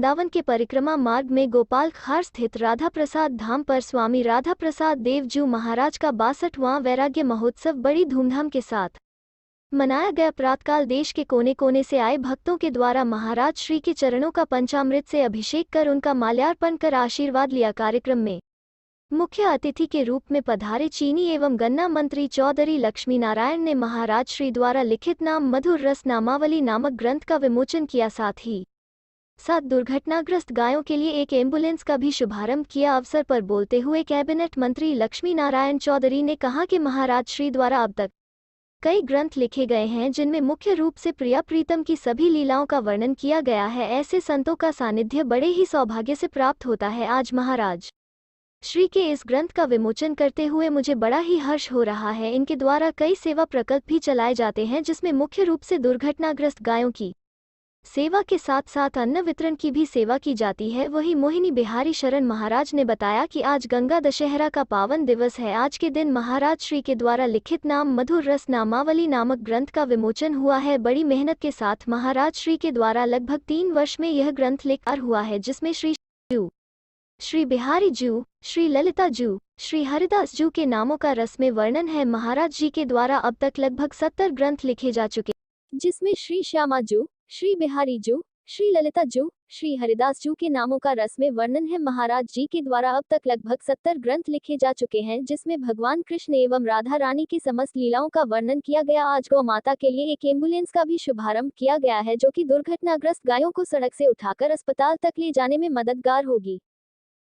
वृंदावन के परिक्रमा मार्ग में गोपाल खार स्थित राधा प्रसाद धाम पर स्वामी राधा प्रसाद देव जी महाराज का 62वां वैराग्य महोत्सव बड़ी धूमधाम के साथ मनाया गया। प्रातःकाल देश के कोने कोने से आए भक्तों के द्वारा महाराज श्री के चरणों का पंचामृत से अभिषेक कर उनका माल्यार्पण कर आशीर्वाद लिया। कार्यक्रम में मुख्य अतिथि के रूप में पधारे चीनी एवं गन्ना मंत्री चौधरी लक्ष्मी नारायण ने महाराज श्री द्वारा लिखित नाम मधुर रस नामावली नामक ग्रंथ का विमोचन किया। साथ दुर्घटनाग्रस्त गायों के लिए एक एम्बुलेंस का भी शुभारंभ किया। अवसर पर बोलते हुए कैबिनेट मंत्री लक्ष्मी नारायण चौधरी ने कहा कि महाराज श्री द्वारा अब तक कई ग्रंथ लिखे गए हैं जिनमें मुख्य रूप से प्रिया प्रीतम की सभी लीलाओं का वर्णन किया गया है। ऐसे संतों का सानिध्य बड़े ही सौभाग्य से प्राप्त होता है। आज महाराज श्री के इस ग्रंथ का विमोचन करते हुए मुझे बड़ा ही हर्ष हो रहा है। इनके द्वारा कई सेवा प्रकल्प भी चलाए जाते हैं जिसमें मुख्य रूप से दुर्घटनाग्रस्त गायों की सेवा के साथ साथ अन्न वितरण की भी सेवा की जाती है। वही मोहिनी बिहारी शरण महाराज ने बताया कि आज गंगा दशहरा का पावन दिवस है। आज के दिन महाराज श्री के द्वारा लिखित नाम मधुर रस नामावली नामक ग्रंथ का विमोचन हुआ है। बड़ी मेहनत के साथ महाराज श्री के द्वारा लगभग 3 वर्ष में यह ग्रंथ लिखा हुआ है जिसमें श्री बिहारी जू, श्री ललिता जू, श्री हरिदास जू के नामों का रस में वर्णन है। महाराज जी के द्वारा अब तक लगभग 70 ग्रंथ लिखे जा चुके जिसमें श्री श्यामा जू, श्री बिहारी जू, श्री ललिता जू, श्री हरिदास जू के नामों का रस में वर्णन है। महाराज जी के द्वारा अब तक लगभग 70 ग्रंथ लिखे जा चुके हैं जिसमें भगवान कृष्ण एवं राधा रानी की समस्त लीलाओं का वर्णन किया गया। आज गौ माता के लिए एक एम्बुलेंस का भी शुभारंभ किया गया है जो कि दुर्घटनाग्रस्त गायों को सड़क से उठाकर अस्पताल तक ले जाने में मददगार होगी।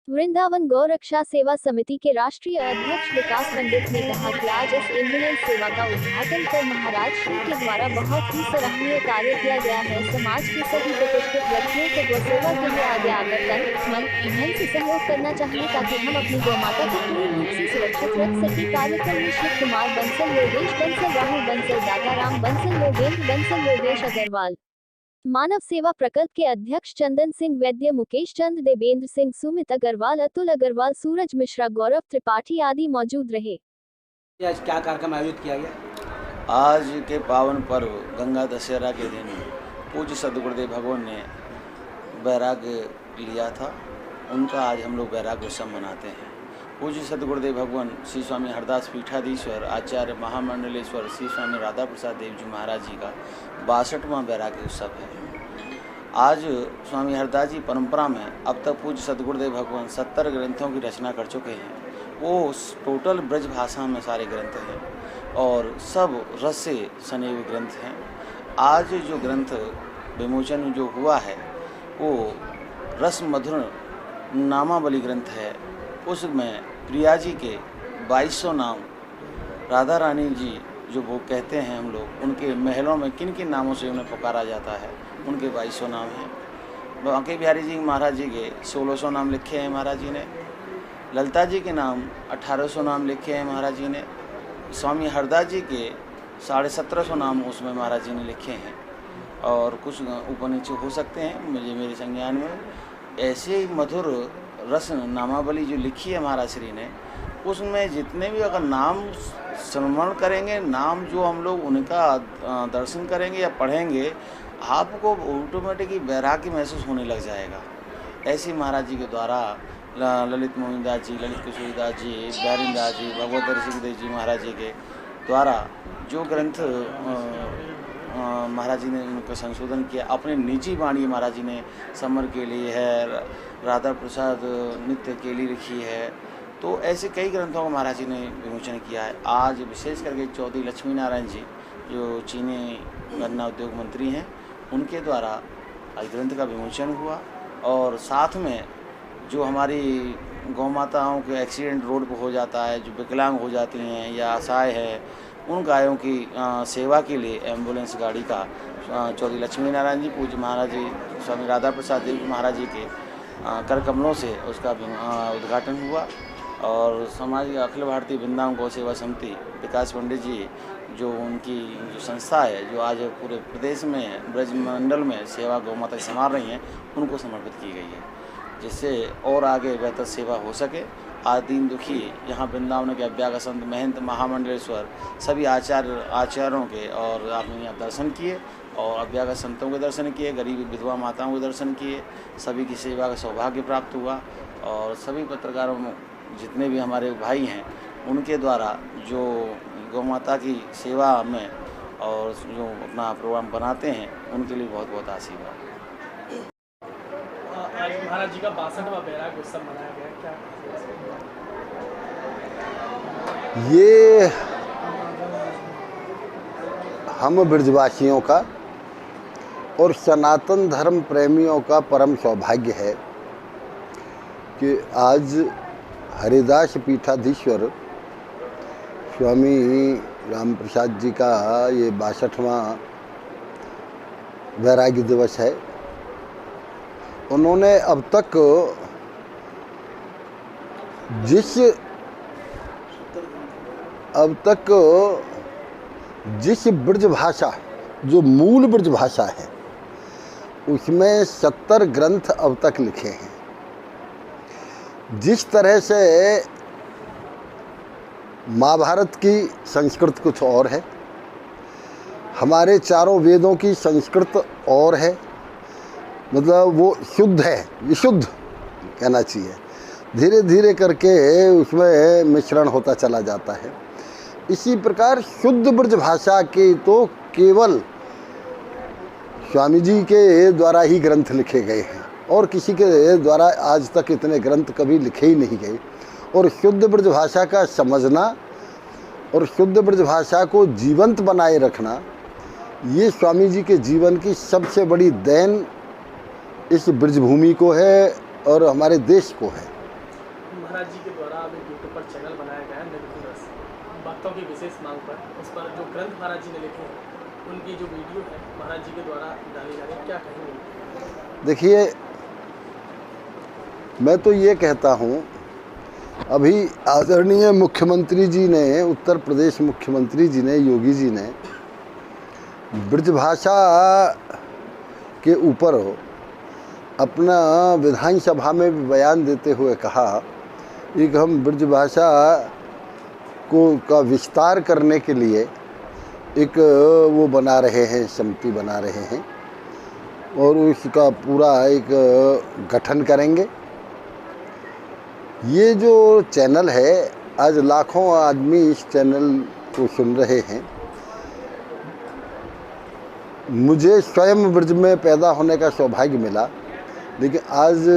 वृंदावन गौ रक्षा सेवा समिति के राष्ट्रीय अध्यक्ष विकास पंडित ने कहा कि आज इस एम्बुलेंस सेवा का उद्घाटन कर महाराज श्री के द्वारा बहुत ही सराहनीय कार्य किया गया है। समाज के सभी प्रतिष्ठित व्यक्तियों को गौ सेवा के लिए आगे आकर तन मन ईंधन से सहयोग करना चाहिए ताकि हम अपनी गौ माता को पूर्ण रूप से सुरक्षित रख सके। कार्यक्रम में शिव कुमार बंसल, योगेश बंसल, राहुल बंसल, दाताराम बंसल, योगेंद्र बंसल, योगेश अग्रवाल, मानव सेवा प्रकल्प के अध्यक्ष चंदन सिंह वैद्य, मुकेश चंद, देवेंद्र सिंह, सुमित अग्रवाल, अतुल अग्रवाल, सूरज मिश्रा, गौरव त्रिपाठी आदि मौजूद रहे। आज क्या कार्यक्रम आयोजित किया गया? आज के पावन पर्व गंगा दशहरा के दिन पूज्य सद्गुरुदेव भगवान ने वैराग्य लिया था, उनका आज हम लोग वैराग्य उत्सव मनाते हैं। पूज्य सद्गुरुदेव भगवान श्री स्वामी हरदास पीठाधीश्वर आचार्य महामंडलेश्वर श्री स्वामी राधा प्रसाद देव जी महाराज जी का 62वां वैराग्य उत्सव है। आज स्वामी हरदास जी परंपरा में अब तक पूज्य सद्गुरुदेव भगवान 70 ग्रंथों की रचना कर चुके हैं। वो टोटल ब्रज भाषा में सारे ग्रंथ हैं और सब रस से सने हुए ग्रंथ हैं। आज जो ग्रंथ विमोचन जो हुआ है वो रस मधुर नामावली ग्रंथ है। उसमें प्रिया जी के 2200 नाम, राधा रानी जी जो वो कहते हैं हम लोग, उनके महलों में किन किन नामों से उन्हें पुकारा जाता है उनके 2200 नाम हैं। बांके बिहारी जी महाराज जी के 1600 नाम लिखे हैं महाराज जी ने। ललिता जी के नाम 1800 नाम लिखे हैं महाराज जी ने। स्वामी हरदास जी के 1750 नाम उसमें महाराज जी ने लिखे हैं और कुछ ऊपर नीचे हो सकते हैं मुझे मेरे संज्ञान में। ऐसे ही मधुर रस नामावली जो लिखी है महाराज श्री ने, उसमें जितने भी अगर नाम स्मरण करेंगे, नाम जो हम लोग उनका दर्शन करेंगे या पढ़ेंगे, आपको ऑटोमेटिकली वैराग्य महसूस होने लग जाएगा। ऐसे महाराज जी के द्वारा ललित मोहिनदास जी, ललित किशोरीदास जी, बिहारीदास जी, भगवत ऋषिदेव जी महाराज जी के द्वारा जो ग्रंथ महाराज जी ने उनका संशोधन किया, अपने निजी वाणी महाराज जी ने समर के लिए है, राधा प्रसाद नित्य के लिए लिखी है। तो ऐसे कई ग्रंथों को महाराज जी ने विमोचन किया है। आज विशेष करके चौधरी लक्ष्मी नारायण जी जो चीनी गन्ना उद्योग मंत्री हैं, उनके द्वारा आज ग्रंथ का विमोचन हुआ। और साथ में जो हमारी गौ माताओं के एक्सीडेंट रोड पर हो जाता है, जो विकलांग हो जाती हैं या असहाय है, उन गायों की सेवा के लिए एम्बुलेंस गाड़ी का चौधरी लक्ष्मी नारायण जी पूज्य महाराज जी स्वामी राधा प्रसाद देव जी महाराज जी के कर कमलों से उसका उद्घाटन हुआ। और समाज अखिल भारतीय वृंदावन गौ सेवा समिति विकास पंडित जी जो उनकी जो संस्था है, जो आज पूरे प्रदेश में ब्रज मंडल में सेवा गौ माता संभाल रही हैं, उनको समर्पित की गई है, जिससे और आगे बेहतर सेवा हो सके। आज दीन दुखी यहाँ वृंदावन के अभ्यागत संत महंत महामंडलेश्वर सभी आचार्यों के और आपने यहाँ दर्शन किए, और अभ्यागत संतों के दर्शन किए, गरीब विधवा माताओं के दर्शन किए, सभी की सेवा का सौभाग्य प्राप्त हुआ। और सभी पत्रकारों में जितने भी हमारे भाई हैं उनके द्वारा जो गौ माता की सेवा में और जो अपना प्रोग्राम बनाते हैं उनके लिए बहुत बहुत आशीर्वाद। आज महाराज जी का 62वां बैराग उत्सव मनाया गया, क्या ये हम ब्रजवासियों का और सनातन धर्म प्रेमियों का परम सौभाग्य है कि आज हरिदास पीठाधीश्वर स्वामी राम प्रसाद जी का ये 62वां वैराग्य दिवस है। उन्होंने अब तक जिस ब्रज भाषा, जो मूल ब्रज भाषा है, उसमें 70 ग्रंथ अब तक लिखे हैं। जिस तरह से महाभारत की संस्कृत कुछ और है, हमारे चारों वेदों की संस्कृत और है, मतलब वो शुद्ध है, विशुद्ध कहना चाहिए। धीरे धीरे करके उसमें मिश्रण होता चला जाता है। इसी प्रकार शुद्ध ब्रज भाषा के तो केवल स्वामी जी के द्वारा ही ग्रंथ लिखे गए हैं और किसी के द्वारा आज तक इतने ग्रंथ कभी लिखे ही नहीं गए। और शुद्ध ब्रज भाषा का समझना और शुद्ध ब्रज भाषा को जीवंत बनाए रखना, ये स्वामी जी के जीवन की सबसे बड़ी देन इस ब्रजभूमि को है और हमारे देश को है। महाराज जी के द्वारा अब एक यूट्यूब पर चैनल बनाया गया है नगरी रस, भक्तों की विशेष मांग पर। उस पर जो ग्रंथ महाराज जी ने लिखे हैं उनकी जो वीडियो है महाराज जी के द्वारा डाली जा रही है, क्या कहेंगे? देखिए, मैं तो ये कहता हूँ, अभी आदरणीय मुख्यमंत्री जी ने, उत्तर प्रदेश मुख्यमंत्री जी ने, योगी जी ने ब्रजभाषा के ऊपर अपना विधानसभा में भी बयान देते हुए कहा कि हम ब्रजभाषा का विस्तार करने के लिए एक वो बना रहे हैं, समिति बना रहे हैं और उसका पूरा एक गठन करेंगे। ये जो चैनल है, आज लाखों आदमी इस चैनल को सुन रहे हैं। मुझे स्वयं ब्रज में पैदा होने का सौभाग्य मिला, लेकिन आज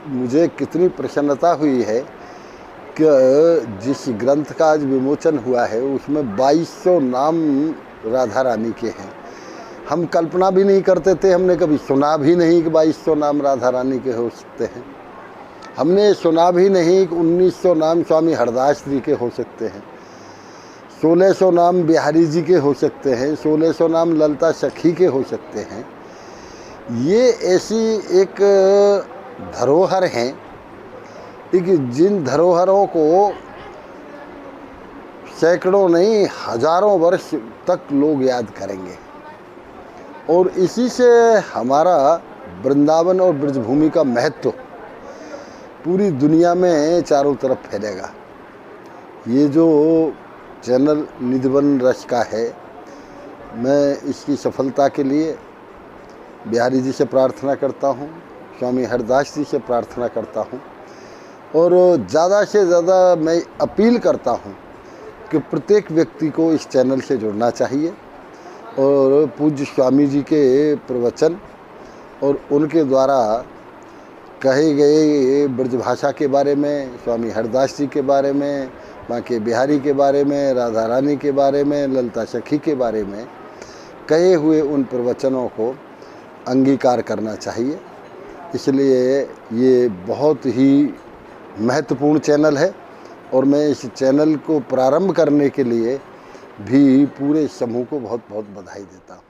मुझे कितनी प्रसन्नता हुई है कि जिस ग्रंथ का आज विमोचन हुआ है उसमें 2200 नाम राधा रानी के हैं। हम कल्पना भी नहीं करते थे, हमने कभी सुना भी नहीं कि 2200 नाम राधा रानी के हो सकते हैं। हमने सुना भी नहीं कि 1900 नाम स्वामी हरदास जी के हो सकते हैं, 1600 नाम बिहारी जी के हो सकते हैं, 1600 नाम ललिता सखी के हो सकते हैं। ये ऐसी एक धरोहर हैं कि जिन धरोहरों को सैकड़ों नहीं हजारों वर्ष तक लोग याद करेंगे और इसी से हमारा वृंदावन और ब्रजभूमि का महत्व पूरी दुनिया में चारों तरफ फैलेगा। ये जो चैनल निधिवन रस का है, मैं इसकी सफलता के लिए बिहारी जी से प्रार्थना करता हूँ, स्वामी हरदास जी से प्रार्थना करता हूँ और ज़्यादा से ज़्यादा मैं अपील करता हूँ कि प्रत्येक व्यक्ति को इस चैनल से जुड़ना चाहिए और पूज्य स्वामी जी के प्रवचन और उनके द्वारा कहे गए ब्रजभाषा के बारे में, स्वामी हरदास जी के बारे में, बांके बिहारी के बारे में, राधा रानी के बारे में, ललिता सखी के बारे में कहे हुए उन प्रवचनों को अंगीकार करना चाहिए। इसलिए ये बहुत ही महत्वपूर्ण चैनल है और मैं इस चैनल को प्रारंभ करने के लिए भी पूरे समूह को बहुत बहुत बधाई देता हूँ।